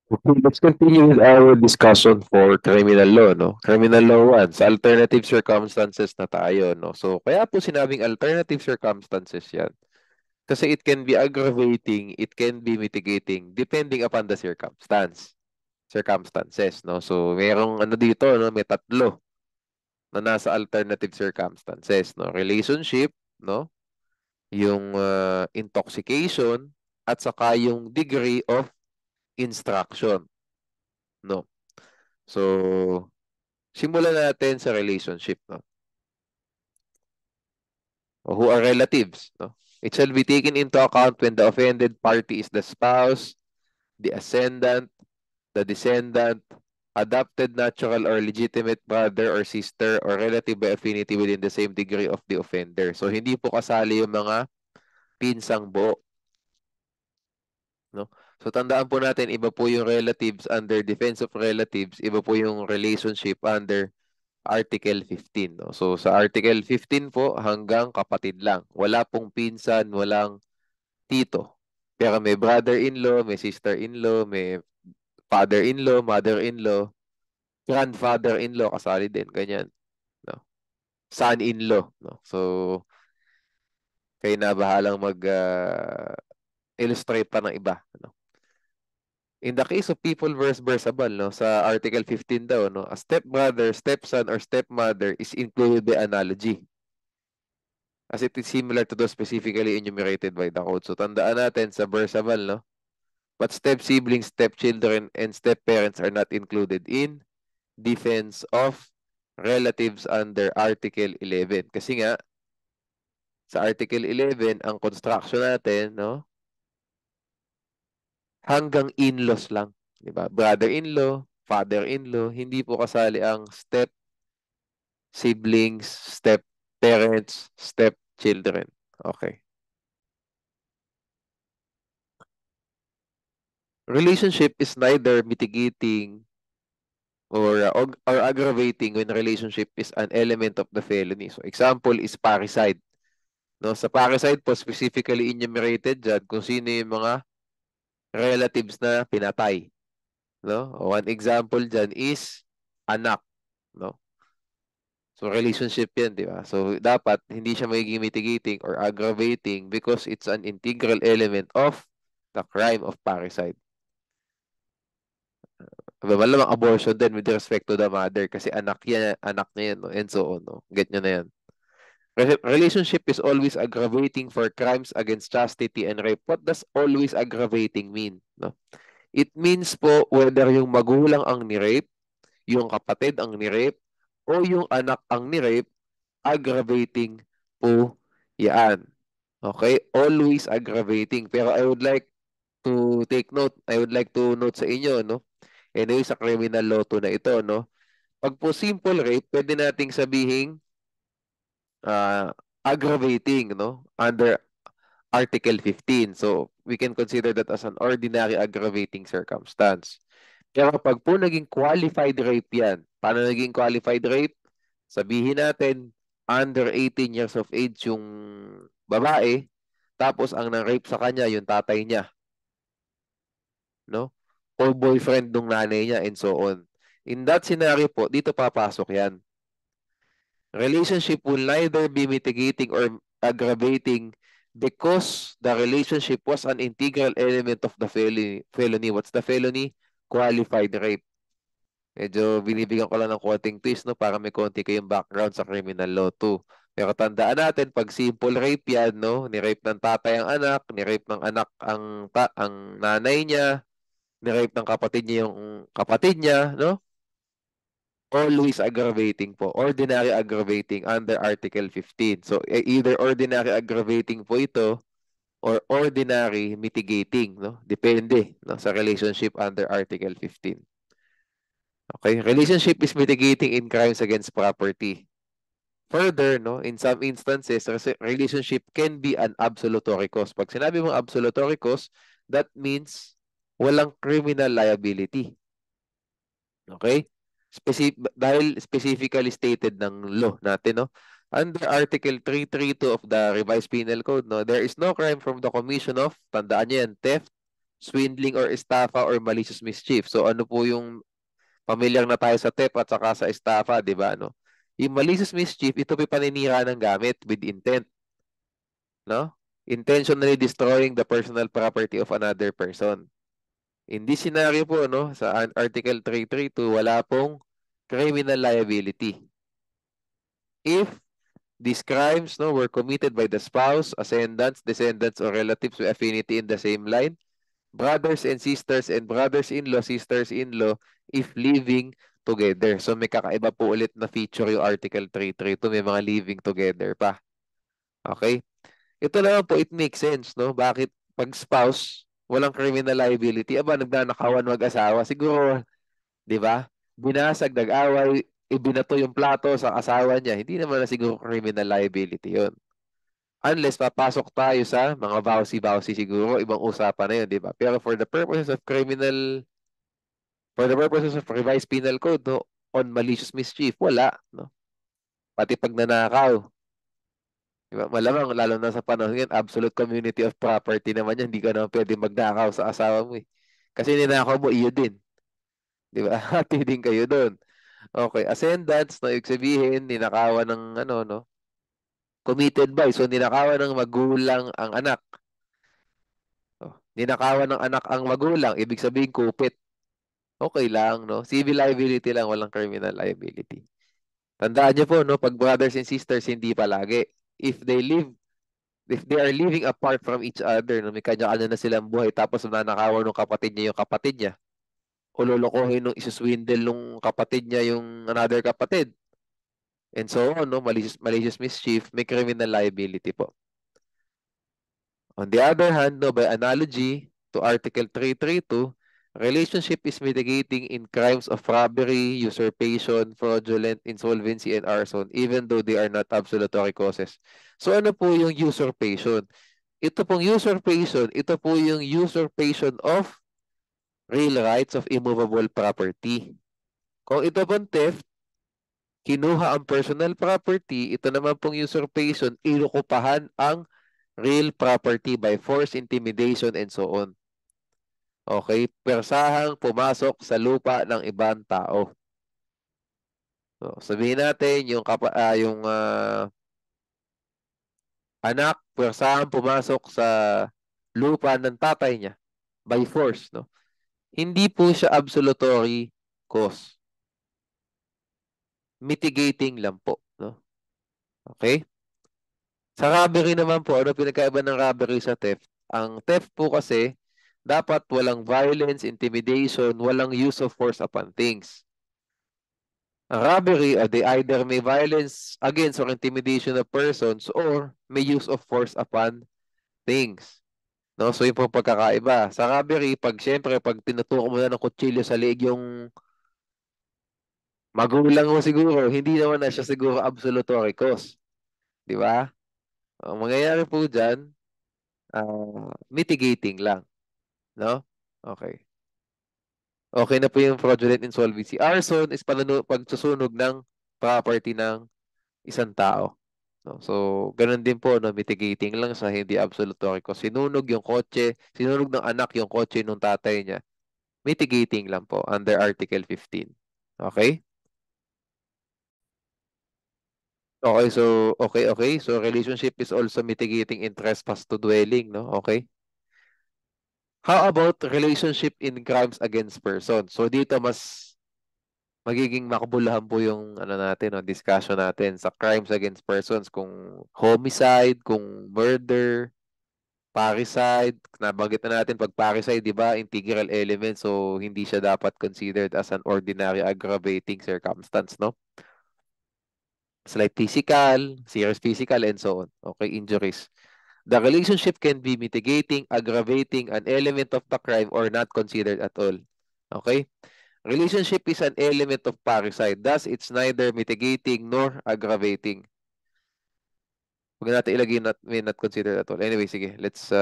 Okay, let's continue with our discussion for criminal law, no? Criminal law 1, sa alternative circumstances na tayo, no? So, kaya po sinabing alternative circumstances yan. Kasi it can be aggravating, it can be mitigating, depending upon the circumstances, no? So, merong ano dito, no? May tatlo na nasa alternative circumstances, no? Relationship, no? Yung intoxication, at saka yung degree of instruction, no? So, simulan natin sa relationship, no? O who are relatives, no? It shall be taken into account when the offended party is the spouse, the ascendant, the descendant, adopted natural or legitimate brother or sister or relative by affinity within the same degree of the offender. So, hindi po kasali yung mga pinsang buo, no? So, tandaan po natin, iba po yung relatives under defense of relatives, iba po yung relationship under Article 15, no? So, sa Article 15 po, hanggang kapatid lang. Wala pong pinsan, walang tito. Pero may brother-in-law, may sister-in-law, may father-in-law, mother-in-law, grandfather-in-law, kasali din, ganyan, no? Son-in-law, no? So, kayo na bahalang illustrate pa ng iba, no? In the case of people versus Bersabal, no, sa Article 15 daw, no, a stepbrother, stepson, or stepmother is included by analogy, as it is similar to those specifically enumerated by the code. So, tandaan natin sa Bersabal, no? But step-siblings, step-children, and step-parents are not included in defense of relatives under Article 11. Kasi nga, sa Article 11, ang construction natin, no? Hanggang in-laws lang. Diba? Brother-in-law, father-in-law, hindi po kasali ang step-siblings, step-parents, step-children. Okay. Relationship is neither mitigating or aggravating when relationship is an element of the felony. So, example is parricide. No, sa parricide po, specifically enumerated dyan kung sino yung mga relatives na pinatay. No? One example dyan is anak. No? So, relationship yan, di ba? So, dapat hindi siya magiging mitigating or aggravating because it's an integral element of the crime of parricide. Malamang abortion din with respect to the mother kasi anak niya yan, no? And so on, no? Get nyo na yan. Relationship is always aggravating for crimes against chastity and rape. What does always aggravating mean? No? It means po whether yung magulang ang ni-rape, yung kapatid ang ni-rape, o yung anak ang ni-rape, aggravating po yan. Okay? Always aggravating. Pero I would like to take note, I would like to note sa inyo, no? Anyway, sa criminal law to na ito, no? Pag po simple rape, pwede nating sabihin uh, aggravating, no? Under Article 15. So, we can consider that as an ordinary aggravating circumstance. Pero pag po naging qualified rape yan, paano naging qualified rape? Sabihin natin, under 18 years of age yung babae, tapos ang nang-rape sa kanya, yung tatay niya, no? Or boyfriend ng nanay niya, and so on. In that scenario po, dito papasok yan. Relationship will neither be mitigating or aggravating because the relationship was an integral element of the felony. What's the felony? Qualified rape. Medyo binibigyan ko lang ng konting twist, no, para may konti kayong background sa criminal law too. Pero tandaan natin, pag simple rape yan, no, ni-rape ng tatay ang anak, ni-rape ng anak ang nanay niya, ni-rape ng kapatid niya yung kapatid niya, no? Always aggravating po. Ordinary aggravating under Article 15. So, either ordinary aggravating po ito or ordinary mitigating, no? Depende, no, sa relationship under Article 15. Okay? Relationship is mitigating in crimes against property. Further, no, in some instances, relationship can be an absolutory cause. Pag sinabi mong absolutory cause, that means walang criminal liability. Okay? Dahil specifically stated ng law natin, no? Under Article 332 of the Revised Penal Code, no, there is no crime from the commission of, tandaan niyo yan, theft, swindling or estafa or malicious mischief. So ano po yung familiar na tayo sa theft at saka sa estafa, di ba? No? Yung malicious mischief, ito po paninira ng gamit with intent, no? Intentionally destroying the personal property of another person. In this scenario po, no, sa Article 332, wala pong criminal liability. If these crimes, no, were committed by the spouse, ascendants, descendants, or relatives with affinity in the same line, brothers and sisters and brothers-in-law, sisters-in-law, if living together. So may kakaiba po ulit na feature yung Article 332, may mga living together pa. Okay? Ito naman po, it makes sense, no? Bakit pag spouse, walang criminal liability? Aba, nagnanakawan mag-asawa. Siguro, di ba? Binasag, nag-away, ibinato yung plato sa asawa niya. Hindi naman na siguro criminal liability yun. Unless papasok tayo sa mga vowsy-vowsy siguro, ibang usapan na yun, di ba? Pero for the purposes of revised penal code, no, on malicious mischief, wala, no? Pati pag nanakaw, di ba? Malamang, lalo na sa panahon yan, absolute community of property naman yan, hindi ka naman pwede magnakaw sa asawa mo eh. Kasi ninakaw mo, iyo din. Di ba? Hati din kayo doon. Okay, ascendants, no, ibig sabihin, ninakawan ng ano, no? Committed by, so ninakawan ng magulang ang anak. Oh, ninakawan ng anak ang magulang, ibig sabihin kupit. Okay lang, no? Civil liability lang, walang criminal liability. Tandaan niyo po, no? Pag brothers and sisters, hindi palagi. If they live, if they are living apart from each other, no? May kanya-kanya na silang buhay, tapos nanakawan ng kapatid niya yung kapatid niya, o lolokohin nung isuswindle nung kapatid niya yung another kapatid, and so on, no? Malicious mischief, may criminal liability po. On the other hand, no, by analogy to Article 332, relationship is mitigating in crimes of robbery, usurpation, fraudulent, insolvency, and arson, even though they are not absolutory causes. So ano po yung usurpation? Ito pong usurpation, ito po yung usurpation of real rights of immovable property. Kung ito pong theft, kinuha ang personal property, ito naman pong usurpation, inukupahan ang real property by force, intimidation, and so on. Okay? Persahang pumasok sa lupa ng ibang tao. So, sabihin natin, yung anak, persahang pumasok sa lupa ng tatay niya by force, no? Hindi po siya absolutory cause. Mitigating lang po, no? Okay? Sa robbery naman po, ano pinagkaiba ng robbery sa theft? Ang theft po kasi, dapat walang violence, intimidation, walang use of force upon things. Ang robbery, they either may violence against or intimidation of persons or may use of force upon things. No? So, yung pong pagkakaiba. Sa robbery, syempre, pag tinutuko mo na ng kutsilyo sa leeg yung magulang mo siguro, hindi naman na siya siguro absolutory cause. Di ba? Ang mangyayari po dyan, mitigating lang. No? Okay. Okay na po yung fraudulent insolvency. Arson is pagsusunog ng property ng isang tao. No? So, ganun din po, no? Mitigating lang sa hindi absolutory cause. Sinunog ng anak yung kotse nung tatay niya. Mitigating lang po under Article 15. Okay? Okay. So, relationship is also mitigating in trespass to dwelling, no? Okay? How about relationship in crimes against persons? So, dito mas magiging makabuluhan po yung ano natin, no, discussion natin sa crimes against persons, kung homicide, kung murder, parricide. Nabanggit na natin pag parricide, di ba, integral element, so hindi siya dapat considered as an ordinary aggravating circumstance, no? Slight physical, serious physical, and so on. Okay, injuries. The relationship can be mitigating, aggravating, an element of the crime, or not considered at all. Okay? Relationship is an element of parricide. Thus, it's neither mitigating nor aggravating. Huwag natin ilagay may not considered at all. Anyway, sige. Let's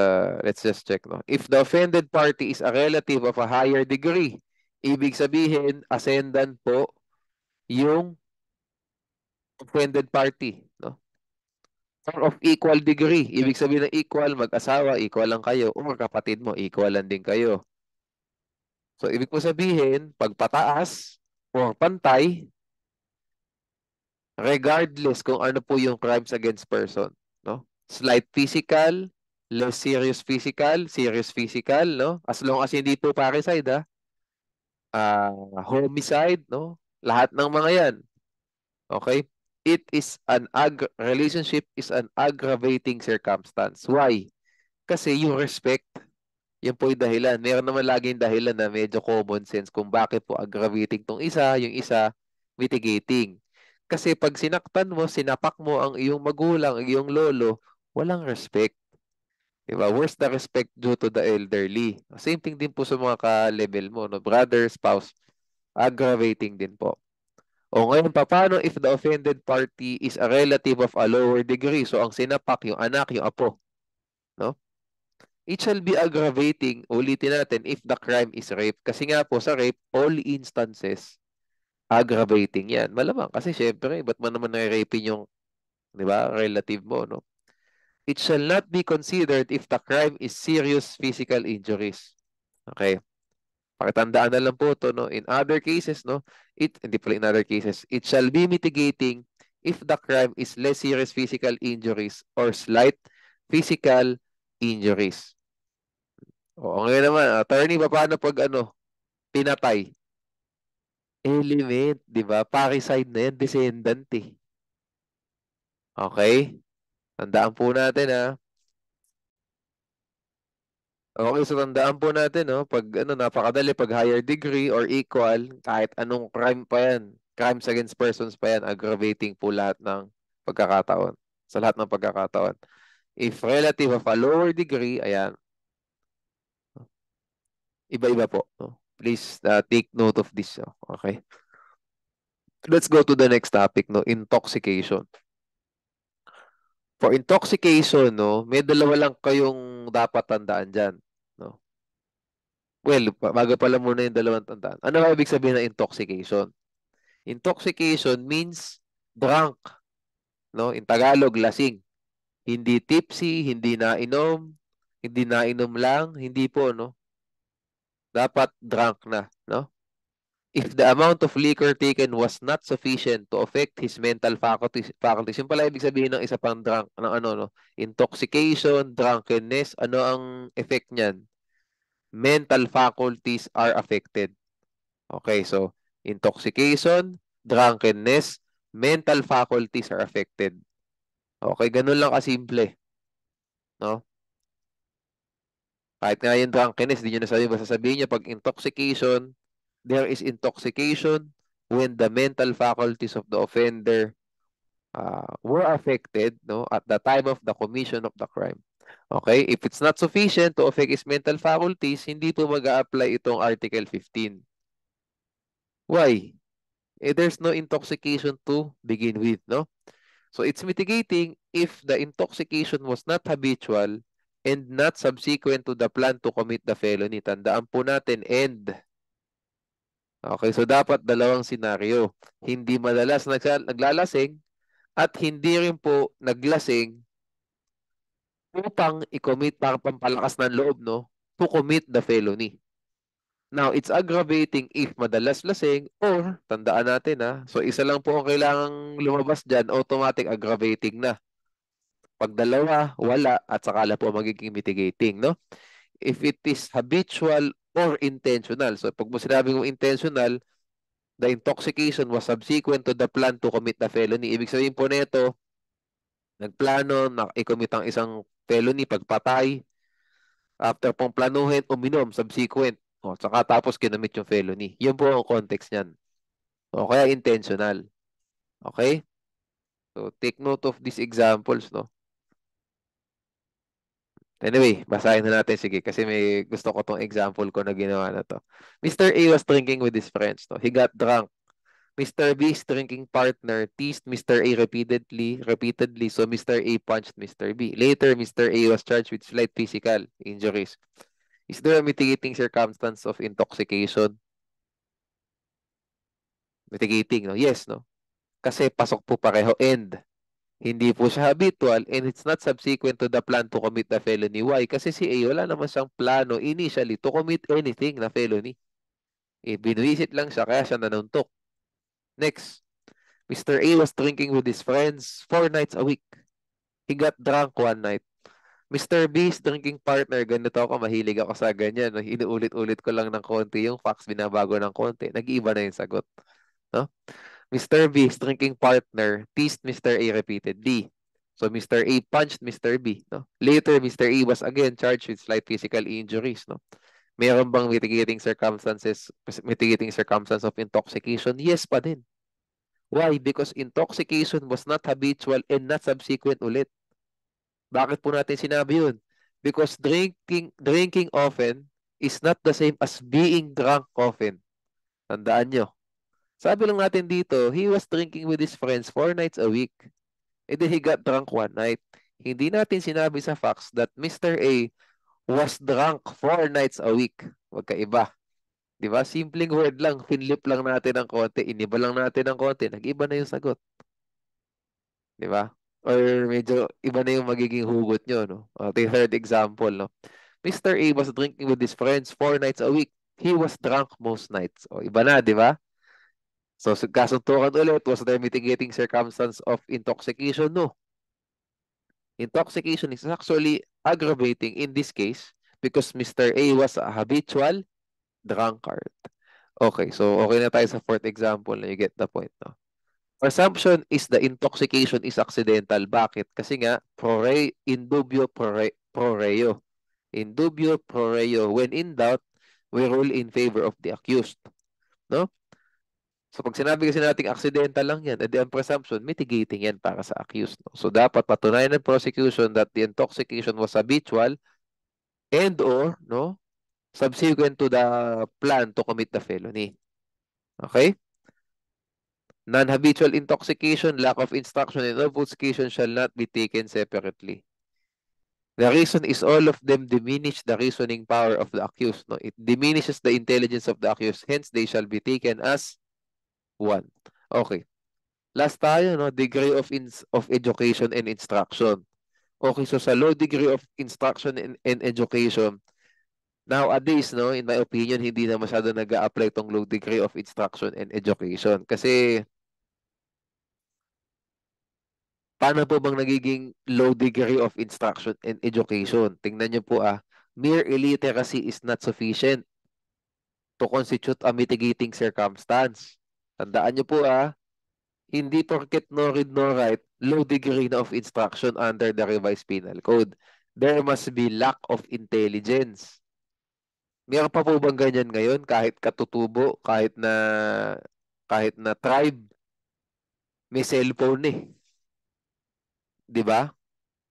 just check. No? If the offended party is a relative of a higher degree, ibig sabihin, ascendant po yung offended party. No? Or of equal degree. Ibig sabihin ng equal, mag-asawa, equal lang kayo. Or kapatid mo, equal lang din kayo. So, ibig po sabihin, pag pataas or pantay, regardless kung ano po yung crimes against person, no? Slight physical, less serious physical, no? As long as hindi po parricide, homicide, no? Lahat ng mga yan, okay? It is an relationship is an aggravating circumstance. Why? Kasi yung respect, yan po yung dahilan. Meron naman laging dahilan na medyo common sense kung bakit po aggravating tong isa, yung isa mitigating. Kasi pag sinaktan mo, sinapak mo ang iyong magulang, ang iyong lolo, walang respect. Diba? Where's the respect due to the elderly? Same thing din po sa mga ka-level mo, no? Brother, spouse, aggravating din po. O ngayon, paano if the offended party is a relative of a lower degree? So, ang sinapak, yung anak, yung apo, no? It shall be aggravating, ulitin natin, if the crime is rape. Kasi nga po sa rape, all instances, aggravating yan. Malamang, kasi syempre, ba't mo naman nare-rape yung, di ba, relative mo, no? It shall not be considered if the crime is serious physical injuries. Okay? Pakitandaan na lang po to, no? In other cases, no? Hindi pala in other cases, it shall be mitigating if the crime is less serious physical injuries or slight physical injuries. O, ngayon naman, attorney, paano pag pinatay? Element, di ba? Parricide na yan, descendant eh. Okay? Tandaan po natin Okay, so tandaan po natin, no? Pag napakadali, pag higher degree or equal, kahit anong crime pa yan, crimes against persons pa yan, aggravating po lahat ng pagkakataon. Sa lahat ng pagkakataon. If relative of a lower degree, ayan, iba-iba po. No? Please take note of this. Okay. Let's go to the next topic, no? Intoxication. For intoxication, no, may dalawa lang kayong dapat tandaan dyan. No? Well, bago pala muna yung dalawang tandaan. Ano ba ibig sabihin ng intoxication? Intoxication means drunk. No? In Tagalog, lasing. Hindi tipsy, hindi nainom, hindi nainom lang, hindi po, no? Dapat drunk na, no? If the amount of liquor taken was not sufficient to affect his mental faculties, yung pala ibig sabihin ng isa pang drunk, ng no? Intoxication, drunkenness, ano ang effect niyan? Mental faculties are affected. Okay, so intoxication, drunkenness, mental faculties are affected. Okay, ganun lang kasimple. No? Kahit nga yung drunkenness, di nyo nasabi, basta sabihin nyo, pag intoxication, there is intoxication when the mental faculties of the offender were affected, no, at the time of the commission of the crime. Okay? If it's not sufficient to affect his mental faculties, hindi po mag-a-apply itong Article 15. Why? There's no intoxication to begin with, no? So it's mitigating if the intoxication was not habitual and not subsequent to the plan to commit the felony. Tandaan po natin, and. Okay, so dapat dalawang senaryo. Hindi madalas naglalasing at hindi rin po naglasing upang i-commit para pampalakas ng loob, no? To commit the felony. Now, it's aggravating if madalas lasing or, tandaan natin so isa lang po ang kailangang lumabas dyan, automatic aggravating na. Pag dalawa, wala, at saka lang po magiging mitigating, no? If it is habitual or intentional. So, pag mo sinabi mong intentional, the intoxication was subsequent to the plan to commit the felony. Ibig sabihin po nito, nagplano na i-commit ang isang felony, pagpatay, after pong planuhin, uminom, subsequent. O, saka tapos kinamit yung felony. Yun po ang context niyan. O, kaya intentional. Okay? So, take note of these examples, no? Anyway, basahin na natin. Sige, kasi may gusto ko tong example ko na ginawa na to. Mr. A was drinking with his friends, no? He got drunk. Mr. B's drinking partner teased Mr. A repeatedly, so Mr. A punched Mr. B. Later, Mr. A was charged with slight physical injuries. Is there a mitigating circumstance of intoxication? Mitigating, no? Yes, no? Kasi pasok po pareho and Hindi po siya habitual and it's not subsequent to the plan to commit the felony. Why? Kasi si A wala naman siyang plano initially to commit anything na felony. Binwisit lang siya kaya siya nanuntok. Next, Mr. A was drinking with his friends 4 nights a week. He got drunk one night. Mr. B's drinking partner, ganito ako, mahilig ako sa ganyan. No? Inuulit-ulit ko lang ng konti yung facts, binabago ng konti. Nag-iiba na yung sagot. No? Mr. B's drinking partner teased Mr. A repeatedly. So Mr. A punched Mr. B. No? Later, Mr. A was again charged with slight physical injuries. No? Meron bang mitigating circumstance of intoxication? Yes pa din. Why? Because intoxication was not habitual and not subsequent ulit. Bakit po natin sinabi yun? Because drinking often is not the same as being drunk often. Tandaan nyo. Sabi lang natin dito, he was drinking with his friends 4 nights a week. And then he got drunk one night. Hindi natin sinabi sa facts that Mr. A was drunk 4 nights a week. Magkaiba. Di ba? Simpleng word lang. Finlip lang natin ng konti. Iniba lang natin ng konti. Nag-iba na yung sagot. Di ba? Or medyo iba na yung magiging hugot nyo, no? The third example, no? Mr. A was drinking with his friends 4 nights a week. He was drunk most nights. O, iba na, di ba? So, kasuntukan ulit, was there mitigating circumstance of intoxication? No. Intoxication is actually aggravating in this case because Mr. A was a habitual drunkard. Okay, so okay na tayo sa fourth example na you get the point, no? Presumption is the intoxication is accidental. Bakit? Kasi nga, in dubio pro reo. In dubio pro reo. When in doubt, we rule in favor of the accused. No? So pag sinabi kasi nating accidental lang yan, edi ang presumption, mitigating yan para sa accused. No? So dapat patunayan ng prosecution that the intoxication was habitual and or no subsequent to the plan to commit the felony. Okay? Non-habitual intoxication, lack of instruction, and obfuscation shall not be taken separately. The reason is all of them diminish the reasoning power of the accused. No? It diminishes the intelligence of the accused. Hence, they shall be taken as one. Okay. Last tayo, no? Degree of education and instruction. Okay, so sa low degree of instruction and education, nowadays, no, in my opinion, hindi na masyado nag-a-apply tong low degree of instruction and education. Kasi, paano po bang nagiging low degree of instruction and education? Tingnan niyo po mere illiteracy is not sufficient to constitute a mitigating circumstance. Tandaan niyo po hindi porket no read no write, low degree na of instruction under the revised penal code. There must be lack of intelligence. Meron pa po bang ganyan ngayon kahit katutubo, kahit na tribe, may cellphone eh. 'Di ba?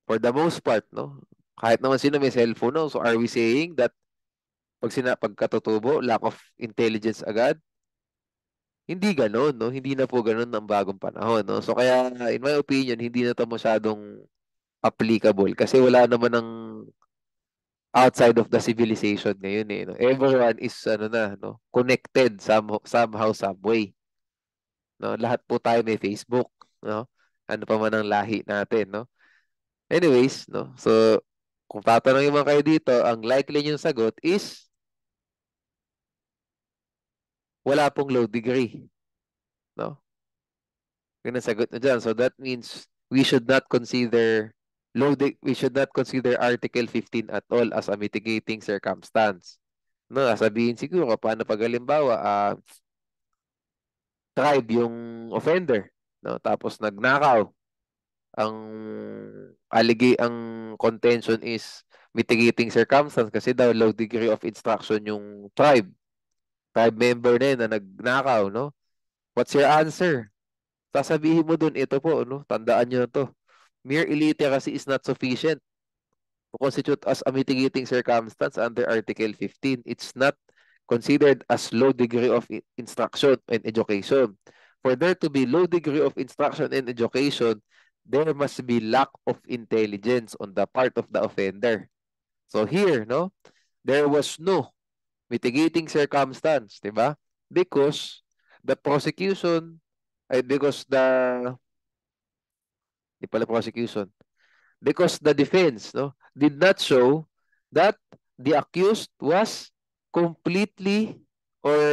For the most part, no? Kahit naman sino may cellphone, no? So are we saying that pag katutubo, lack of intelligence agad? Hindi ganoon, no? Hindi na po ganoon ang bagong panahon, no? So kaya in my opinion, hindi na 'to masyadong applicable kasi wala naman ng outside of the civilization ngayon eh, no? Everyone is no, connected somehow some way, no? Lahat po tayo may Facebook, no? Ano pa man ang lahi natin, no? Anyways, no? So kung tatanungin man kayo dito, ang likely niyong sagot is wala pong low degree, no? Yun ang sagot na dyan. So that means we should not consider we should not consider Article 15 at all as a mitigating circumstance. No, sabihin siguro paano pag halimbawa tribe yung offender, no? Tapos nagnakaw. Ang ang contention is mitigating circumstance kasi daw low degree of instruction yung tribe member na yun na nagnakaw, no? What's your answer? Sasabihin mo dun, ito po, no? Tandaan nyo to. Mere illiteracy is not sufficient to constitute as a mitigating circumstance under Article 15. It's not considered as low degree of instruction and education. For there to be low degree of instruction and education, there must be lack of intelligence on the part of the offender. So here, no, there was no mitigating circumstance, di ba? Because the prosecution, because Di pala prosecution. Because the defense, no, did not show that the accused was completely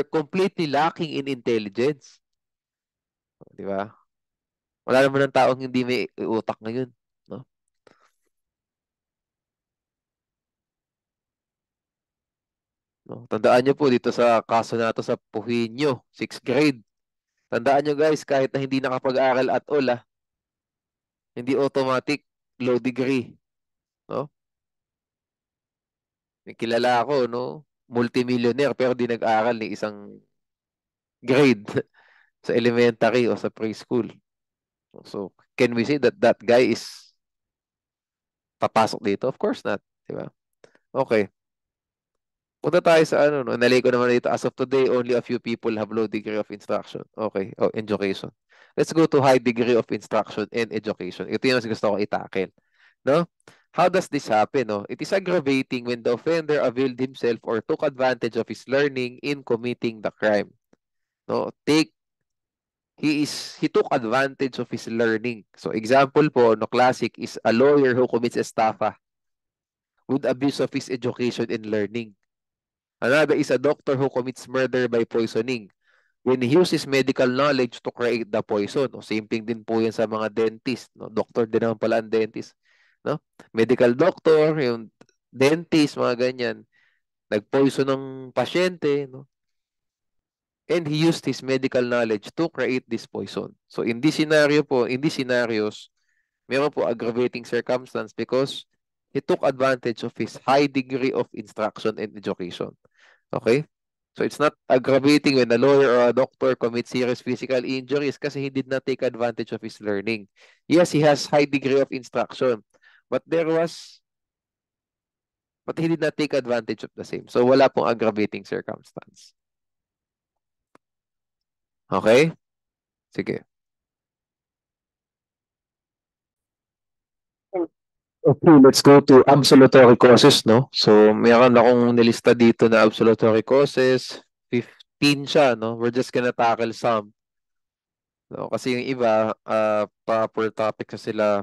completely lacking in intelligence. Di ba? Wala naman ng taong hindi may utak ngayon, no? No? Tandaan niyo po dito sa kaso na to sa Puhinyo, 6th grade. Tandaan niyo guys, kahit na hindi nakapag-aral at all, hindi automatic low degree, no? May kilala ako, no? Multimillionaire pero di nag-aral ni isang grade sa elementary o sa preschool. So, can we say that that guy is papasok dito? Of course not, di ba? Okay. Punta tayo sa ano, no? Nalay ko naman dito. As of today, only a few people have low degree of instruction. Okay. Oh, education. Let's go to high degree of instruction and education. Ito yung mas gusto ko itackle. No? How does this happen? No? It is aggravating when the offender availed himself or took advantage of his learning in committing the crime. No? He took advantage of his learning. So example po, no, classic is a lawyer who commits estafa with abuse of his education and learning. Another is a doctor who commits murder by poisoning when he uses medical knowledge to create the poison. O, same thing din po yan sa mga dentist. No? Doctor din naman pala ang dentist. No? Medical doctor, yung dentist, mga ganyan. Nag-poison ng pasyente. No? And he used his medical knowledge to create this poison. So in this scenario po, in these scenarios, meron po aggravating circumstance because he took advantage of his high degree of instruction and education. Okay? So it's not aggravating when a lawyer or a doctor commits serious physical injuries kasi he did not take advantage of his learning. Yes, he has high degree of instruction, but he did not take advantage of the same. So wala pong aggravating circumstance. Okay? Sige. Okay, let's go to absolutory causes, no? So, meron akong nilista dito na absolutory causes. 15 siya, no? We're just gonna tackle some. No? Kasi yung iba, proper topics na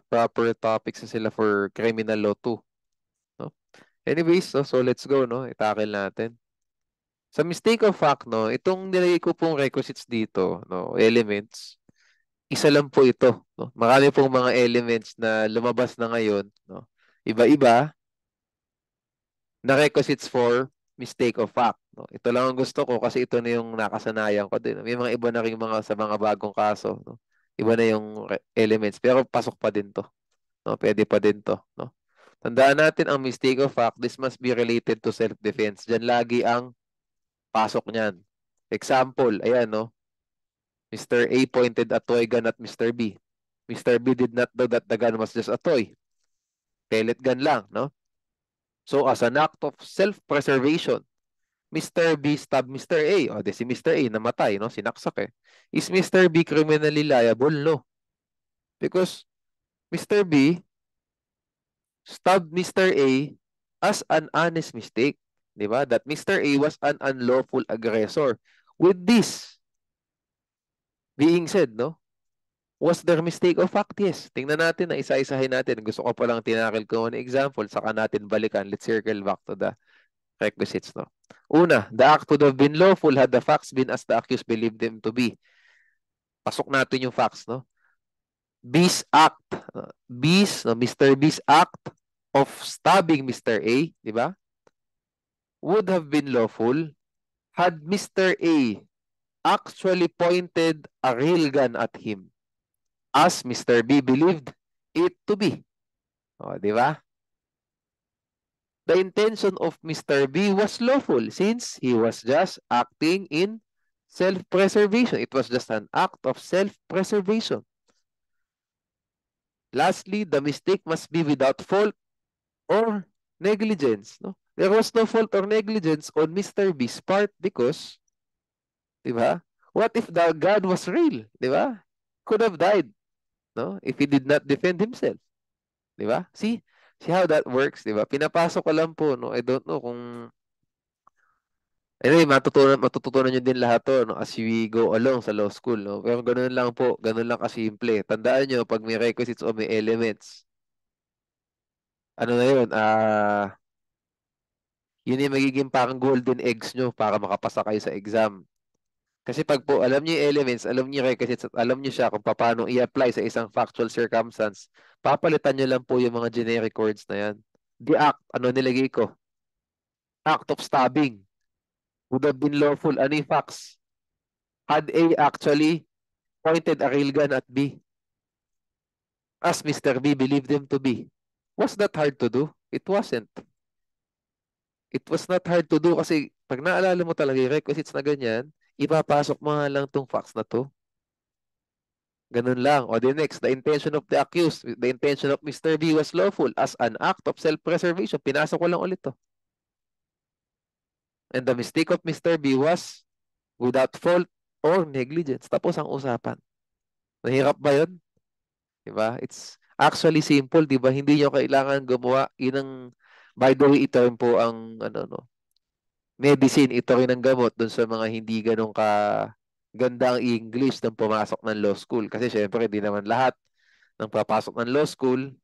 sila for criminal law 2. No? Anyways, no? So let's go, no? I-tackle natin. Sa mistake of fact, no? Itong nilagay ko pong requisites dito, no? Elements. Isa lang po ito, no? Marami pong mga elements na lumabas na ngayon, no? Iba-iba na requisites for mistake of fact. No? Ito lang ang gusto ko kasi ito na yung nakasanayan ko din. May mga iba na rin mga sa mga bagong kaso. No? Iba na yung elements. Pero pasok pa din to. No? Pwede pa din to. No? Tandaan natin ang mistake of fact. This must be related to self-defense. Diyan lagi ang pasok niyan. Example, ayan no. Mr. A pointed a toy gun at Mr. B. Mr. B did not know that the gun was just a toy. Pellet gun lang, no? So as an act of self-preservation, Mr. B stabbed Mr. A. O, di si Mr. A namatay, no? Sinaksak eh. Is Mr. B criminally liable? No. Because Mr. B stabbed Mr. A as an honest mistake. Di ba? That Mr. A was an unlawful aggressor. With this being said, no? Was there mistake of fact? Yes. Tingnan natin na isa-isahin natin. Gusto ko palang tinakil ko ng example. Saka natin balikan. Let's circle back to the requisites, no? Una, the act would have been lawful had the facts been as the accused believed them to be. Pasok natin yung facts, no? B's act. No, Mr. B's act of stabbing Mr. A, di ba? Would have been lawful had Mr. A actually pointed a real gun at him as Mr. B believed it to be. O, di ba? The intention of Mr. B was lawful since he was just acting in self-preservation. It was just an act of self-preservation. Lastly, the mistake must be without fault or negligence. No? There was no fault or negligence on Mr. B's part because, di ba? What if the gun was real? Di ba? Could have died, no? If he did not defend himself. Di ba? See how that works, di ba? Pinapasok ko lang po, no? I don't know kung Anyway, matututunan nyo din lahat to, no, as we go along sa law school, no? Pero ganun lang po, ganun lang kasimple. Tandaan nyo, pag may requisites o may elements, ano na yun, yun yung magiging parang golden eggs nyo para makapasa kayo sa exam. Kasi pag po alam niyo yung elements, alam niyo yung requisites, at alam niyo siya kung paano i-apply sa isang factual circumstance, papalitan niyo lang po yung mga generic words na yan. The act, ano nilagay ko? Act of stabbing would have been lawful. Ano yung facts? Had A actually pointed a real gun at B, as Mr. B believed them to be. Was that hard to do? It wasn't. It was not hard to do kasi pag naalala mo talaga yung requisites na ganyan, ipapasok mo nga lang tong facts na to. Ganun lang. O the next, the intention of the accused, the intention of Mr. B was lawful as an act of self-preservation. Pinasok ko lang ulit to. And the mistake of Mr. B was without fault or negligence. Tapos ang usapan. Nahirap ba yun? Diba? It's actually simple, diba? Hindi nyo kailangan gumawa. Yun ang, by the way, ito rin po ang, ano, no, medicine, ito rin ang gamot dun sa mga hindi ganun ka ganda ang English nang pumasok ng law school. Kasi syempre, di naman lahat ng papasok ng law school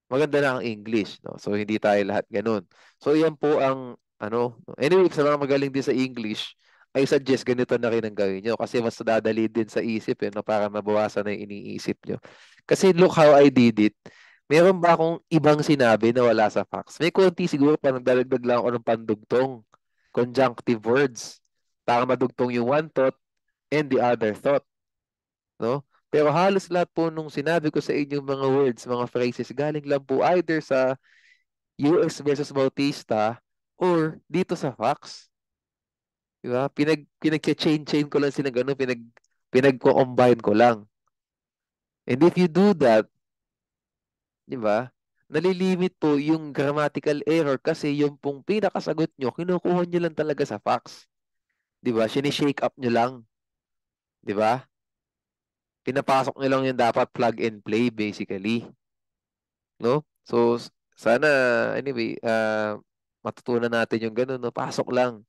maganda na ang English, no? So, hindi tayo lahat ganun. So, yan po ang, ano, no? Anyway, sa mga magaling din sa English, I suggest ganito na rin ang gawin nyo kasi mas dadali din sa isip, no? Para mabawasan na yung iniisip nyo. Kasi look how I did it. Meron ba akong ibang sinabi na wala sa facts? May konti siguro, parang dalagdag lang ako ng pandugtong. Conjunctive words. Para madugtong yung one thought and the other thought, no? Pero halos lahat po nung sinabi ko sa inyong mga words, mga phrases, galing lang po either sa US versus Bautista or dito sa Fox. Di ba? Pinag-chain ko lang sila ganun, pinag-combine ko lang. And if you do that, di ba? Nalilimit po yung grammatical error kasi yung pong pinakasagot nyo, kinukuha nyo lang talaga sa Fox. Di ba? Sinishake up nyo lang. Di ba? Pinapasok nyo lang yung dapat plug and play basically. No? So, sana, anyway, matutunan natin yung ganun, no? Pasok lang.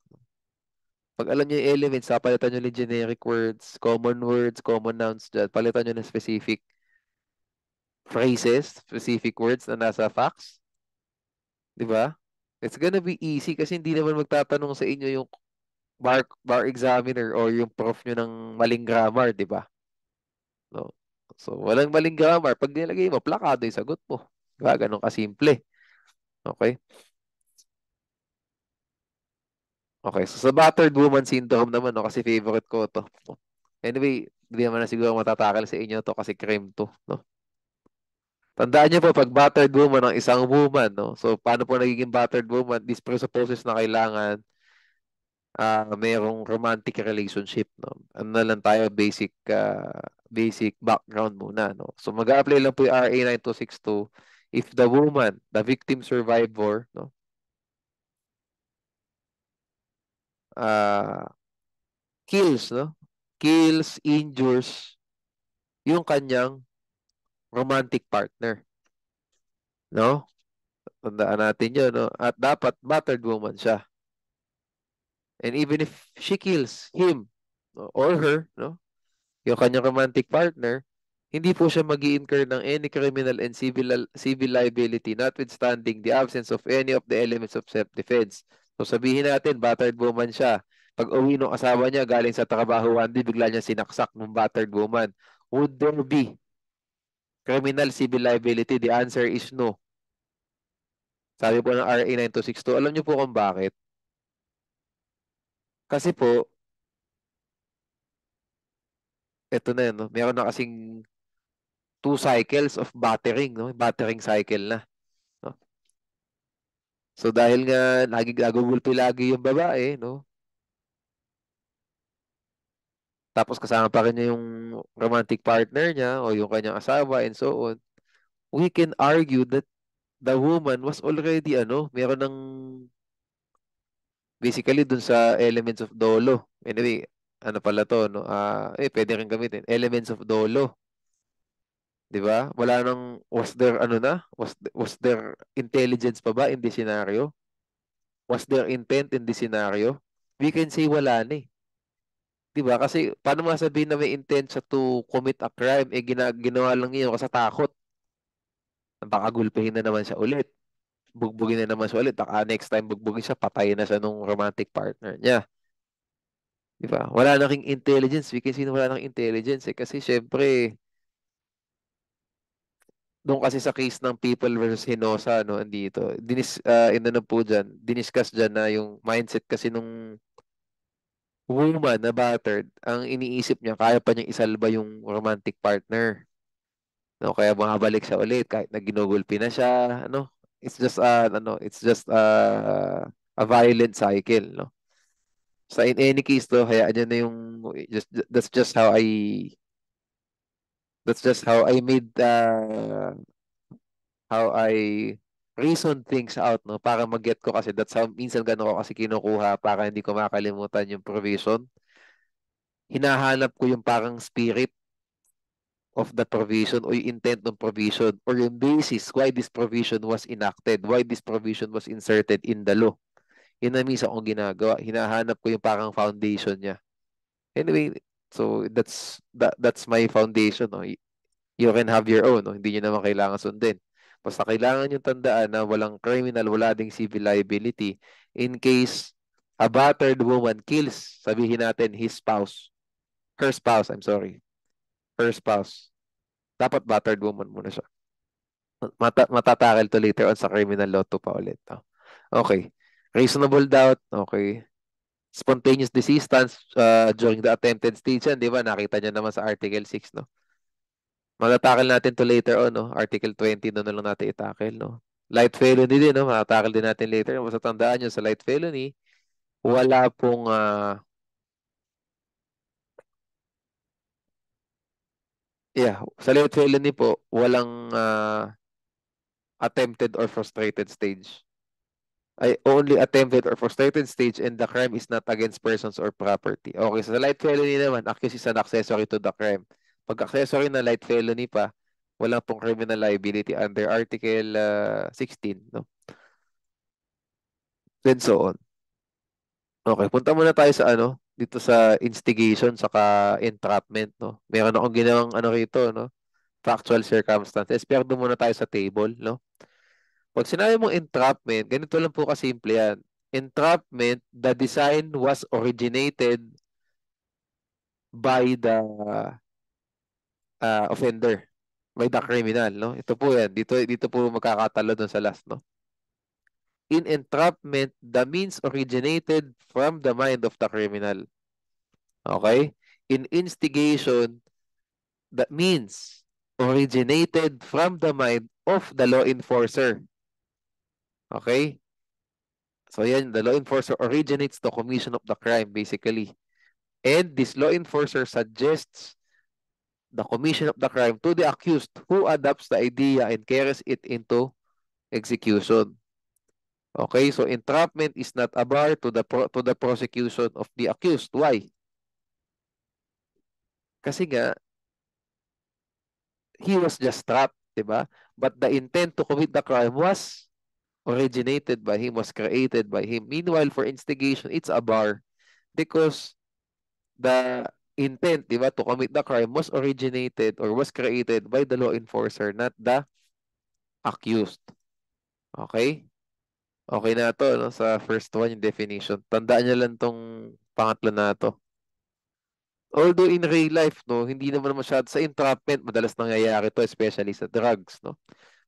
Pag alam niyo yung elements, palitan nyo yung generic words, common nouns dyan. Palitan nyo ng specific phrases, specific words na nasa facts. Di ba? It's gonna be easy kasi hindi naman magtatanong sa inyo yung bar examiner or yung prof nyo ng maling grammar, di ba? No? So, walang maling grammar. Pag nilagay mo, plakado yung sagot mo. Di ba? Ganun kasimple. Okay? Okay, so sa battered woman syndrome naman, no, kasi favorite ko to. No? Anyway, hindi naman na siguro matatakal sa inyo to kasi crime to. No? Tandaan niyo po, pag battered woman ang isang woman, no? So, paano po nagiging battered woman? This presupposes na kailangan mayroong romantic relationship, no? Ano na lang tayo, basic background muna, no? So, mag-a-apply lang po yung RA 9262 if the woman, the victim survivor, no? Uh, kills, no? Kills, injures yung kanyang romantic partner, no? Tandaan natin yun, no? At dapat battered woman siya. And even if she kills him, no, or her, no, yung kanyang romantic partner, hindi po siya mag-i-incur ng any criminal and civil liability notwithstanding the absence of any of the elements of self-defense. So sabihin natin, battered woman siya. Pag uwi ng asawa niya galing sa trabaho, one day, bigla niya sinaksak ng battered woman. Would there be criminal civil liability? The answer is no. Sabi po ng RA 9262. Alam niyo po kung bakit? Kasi po, eto na yun, no? Meron na kasing 2 cycles of battering, no? Battering cycle na. No? So dahil nga nagugulpi lagi yung babae, no? Tapos kasama pa rin niya yung romantic partner niya o yung kanyang asawa and so on. We can argue that the woman was already meron ng basically dun sa elements of dolo. Anyway, ano pala to, no? Pwede rin gamitin. Elements of dolo. 'Di ba? Wala nang was there was there intelligence pa ba in the scenario? Was there intent in this scenario? We can say wala na eh. 'Di ba? Kasi paano masabihin na may intent siya to commit a crime, eh ginawa lang niya yun kasi takot. Baka gulpihin na naman siya ulit. Bugbugin na naman siya ulit. Baka next time bugbugin siya, patayin na siya nung romantic partner niya. 'Di ba? Wala na ring intelligence. We can say na wala nang intelligence eh. Kasi syempre, doon kasi sa case ng People versus Hinosa, no, andito, inano po dyan, diniscuss dyan na yung mindset kasi nung woman na battered, ang iniisip niya, kaya pa niyang isalba yung romantic partner. No, kaya bumabalik siya ulit kahit na ginugulpi na siya, ano. It's just a violent cycle, no. So in any case though, hayaan niyo na yung just that's just how I that's just how I reason things out, no, para mag-get ko kasi that's how minsan gano'n ko kasi kinukuha para hindi ko makalimutan yung provision. Hinahanap ko yung parang spirit of the provision o yung intent ng provision or yung basis why this provision was enacted, why this provision was inserted in the law. Yun na minsan akong ginagawa. Hinahanap ko yung parang foundation niya. Anyway, so that's my foundation. No? You can have your own. No? Hindi niyo naman kailangan sundin. Basta kailangan yung tandaan na walang criminal, wala ding civil liability in case a battered woman kills, sabihin natin, her spouse, I'm sorry, her spouse. Dapat battered woman muna siya. Matatakil to later on sa criminal law to pa ulit. Oh. Okay. Reasonable doubt. Okay. Spontaneous desistance during the attempted stage yan, di ba? Nakita niya naman sa Article 6, no? Matatakil natin to later on, no? Article 20 no, na lang natin itakil, no? Light felony din, no? Matatakil din natin later. Basta tandaan nyo sa light felony, wala pong sa light felony po, walang attempted or frustrated stage. Ay only attempted or frustrated stage and the crime is not against persons or property. Okay, so sa light felony naman, accused is an accessory to the crime. Pag accessory na light felony pa, wala pong criminal liability under Article 16, no? Then so on. Okay, punta muna tayo sa ano, dito sa instigation saka entrapment, no? Meron akong ginawang ano rito, no? Factual circumstances. Pero doon muna tayo sa table, no? Pag sinabi mong entrapment, ganito lang po kasimple yan. Entrapment, the design was originated by the offender, by the criminal, no? Ito po yan. Dito po magkakatalo dun sa last, no? In entrapment, the means originated from the mind of the criminal. Okay? In instigation, the means originated from the mind of the law enforcer. Okay? So yan, the law enforcer originates the commission of the crime, basically. And this law enforcer suggests the commission of the crime to the accused who adopts the idea and carries it into execution. Okay, so entrapment is not a bar to the prosecution of the accused. Why? Kasi nga, he was just trapped, di ba? But the intent to commit the crime was originated by him, was created by him. Meanwhile, for instigation, it's a bar because the intent, di ba, to commit the crime was originated or was created by the law enforcer, not the accused. Okay? Okay na to, no? Sa first one, yung definition. Tandaan niyo lang tong pangatlo na to. Although in real life, no, hindi naman masyado sa entrapment, madalas nangyayari to, especially sa drugs, no?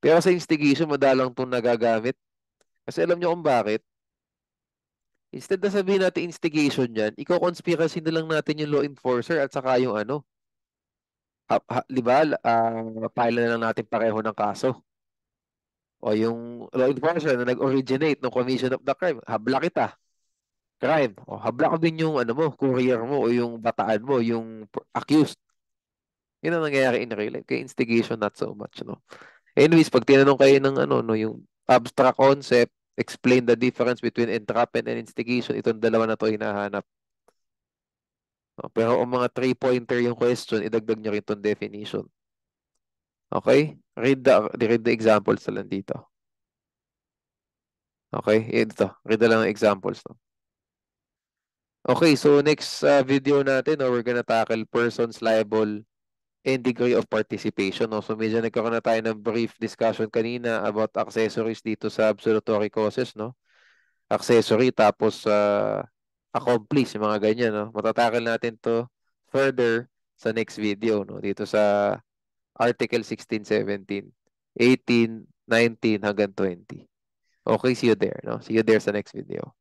Pero sa instigation, madalang tong nagagamit. Kasi alam niyo kung bakit? Instead na sabihin natin instigation yan, iko-conspiracy na lang natin yung law enforcer at saka yung ano, di ba, file na lang natin pareho ng kaso. O yung law enforcer na nag-originate ng commission of the crime, habla kita. Crime. O habla ko din yung ano mo, courier mo o yung bataan mo, yung accused. Yun ang nangyayari in real life. Kaya instigation, not so much, no? Anyways, pag tinanong kayo ng ano, no, yung abstract concept, explain the difference between entrapment and instigation, itong dalawa na to hinahanap. No? Pero kung mga three-pointer yung question, idagdag nyo rin itong definition. Okay? Read the examples na lang dito. Okay, ito. Kita lang ng examples, no? Okay, so next video natin, no, we're gonna tackle persons liable and degree of participation, no? So medyo nagkaroon na tayo ng brief discussion kanina about accessories dito sa absolutory causes, no? Accessory tapos accomplice, yung mga ganyan, no? Matatakil natin to further sa next video, no? Dito sa Article 16, 17, 18, 19 hanggang 20. Okay, see you there, no? See you there sa next video.